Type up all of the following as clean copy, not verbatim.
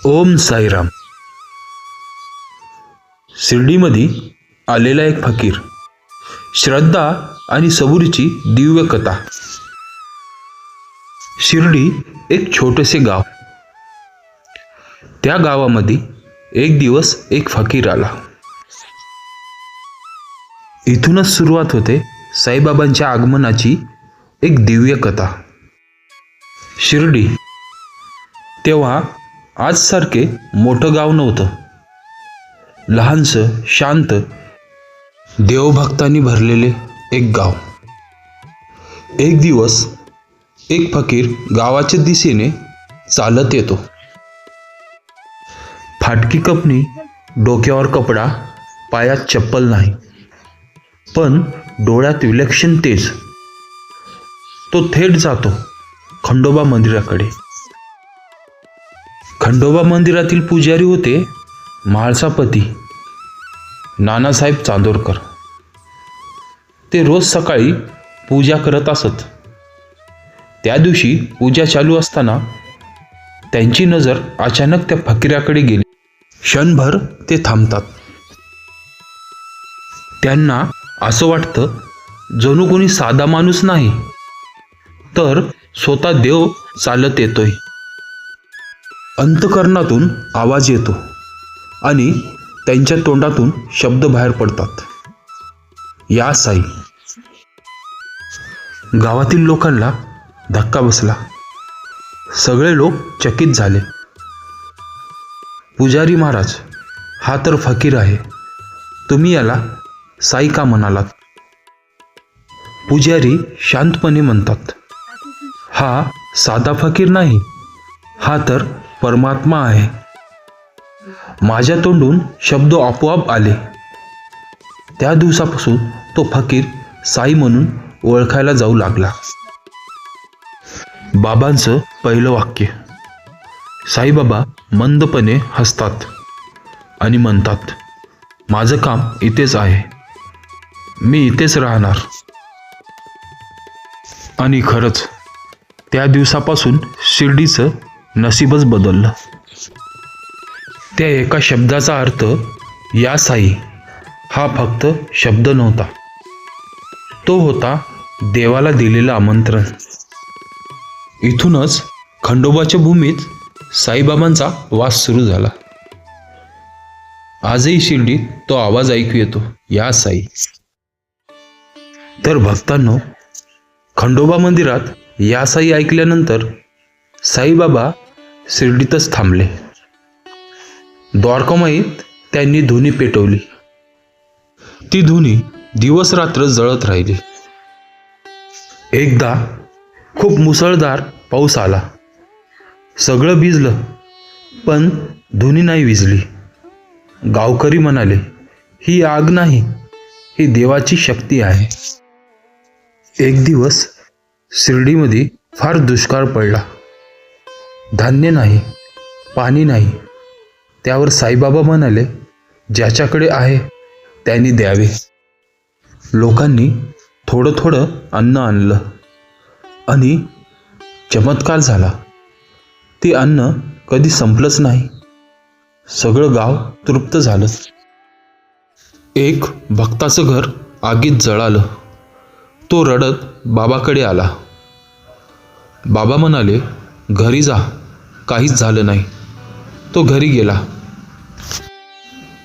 ओम साईराम. शिर्डीमध्ये आलेला एक फकीर. श्रद्धा आणि सबुरीची दिव्य कथा. शिर्डी एक छोटेसे गाव. त्या गावामध्ये एक दिवस एक फकीर आला. इथूनच सुरुवात होते साईबाबांच्या आगमनाची एक दिव्य कथा. शिर्डी तेव्हा आजसारखे मोठं गाव नव्हतं. लहानसं शांत देवभक्तांनी भरलेले एक गाव. एक दिवस एक फकीर गावाच्या दिशेने चालत येतो. फाटकी कपनी, डोक्यावर कपडा, पायात चप्पल नाही, पण डोळ्यात विलक्षण तेज. तो थेट जातो खंडोबा मंदिराकडे. खंडोबा मंदिरातील पुजारी होते म्हाळसापती नानासाहेब चांदोरकर. ते रोज सकाळी पूजा करत असत. त्या दिवशी पूजा चालू असताना त्यांची नजर अचानक त्या फकीराकडे गेली. क्षणभर ते थांबतात. त्यांना असं वाटतं जणू कोणी साधा माणूस नाही, तर स्वतः देव चालत येतोय. अंतकरणातून आवाज येतो आणि त्यांच्या तोंडातून शब्द बाहेर पडतात, या साई. गावातील लोकांना धक्का बसला. सगळे लोक चकित झाले. पुजारी महाराज, हा तर फकीर आहे, तुम्ही याला साई का म्हणालात? पुजारी शांतपणे म्हणतात, हा साधा फकीर नाही, हा तर परमात्मा आहे. माझ्या तोंडून शब्द आपोआप आले. त्या दिवसापासून तो फकीर साई म्हणून ओळखायला जाऊ लागला. बाबांचं पहिलं वाक्य. साईबाबा मंदपणे हसतात आणि म्हणतात, माझं काम इथेच आहे, मी इथेच राहणार. आणि खरंच त्या दिवसापासून शिर्डीचं नशीबच बदललं. त्या एका शब्दाचा अर्थ या साई हा फक्त शब्द नव्हता, तो होता देवाला दिलेलं आमंत्रण. इथूनच खंडोबाच्या भूमीत साईबाबांचा वास सुरू झाला. आजही शिर्डीत तो आवाज ऐकू येतो, या साई. तर भक्तांनो, खंडोबा मंदिरात या साई ऐकल्यानंतर साईबाबा शिर्डीतच थांबले. द्वारकामाईत त्यांनी धुनी पेटवली. ती धुनी दिवस रात्र जळत राहिली. एकदा खूप मुसळधार पाऊस आला. सगळं भिजलं, पण धुनी नाही विझली. गावकरी म्हणाले, ही आग नाही, ही देवाची शक्ती आहे. एक दिवस शिर्डीमध्ये फार दुष्काळ पडला. धान्य नाही, पाणी नाही. त्यावर साईबाबा म्हणाले, ज्याच्याकडे आहे त्यांनी द्यावे. लोकांनी थोडं थोडं अन्न आणलं आणि चमत्कार झाला. ते अन्न कधी संपलंच नाही. सगळं गाव तृप्त झालं. एक भक्ताचं घर आगीत जळालं. तो रडत बाबाकडे आला. बाबा म्हणाले, घरी जा, काहीच झालं नाही. तो घरी गेला.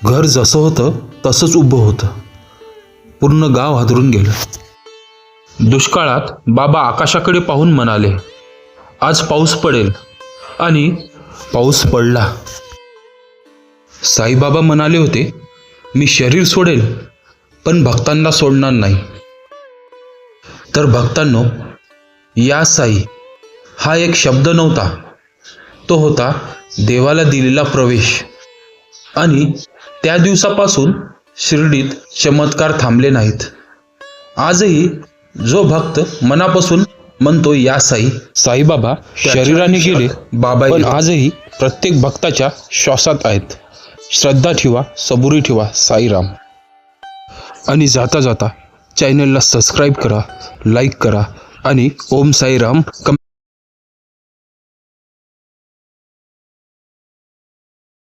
घर जसं होतं तसंच उभं होतं. पूर्ण गाव हादरून गेलं. दुष्काळात बाबा आकाशाकडे पाहून म्हणाले, आज पाऊस पडेल. आणि पाऊस पडला. साईबाबा म्हणाले होते, मी शरीर सोडेल, पण भक्तांना सोडणार नाही. तर भक्तांनो, या साई हा एक शब्द नव्हता, तो होता देवाला दिलेला प्रवेश. आणि त्या दिवसापासून शिर्डीत चमत्कार थांबले नाहीत. आजही जो भक्त मनापासून म्हणतो या साई, साईबाबा शरीराने गेले, बाबा पण आजही प्रत्येक भक्ताच्या श्वासात आहेत. श्रद्धा ठेवा, सबुरी ठेवा. साईराम. आणि जाता जाता चॅनलला सबस्क्राईब करा, लाईक करा आणि ओम साईराम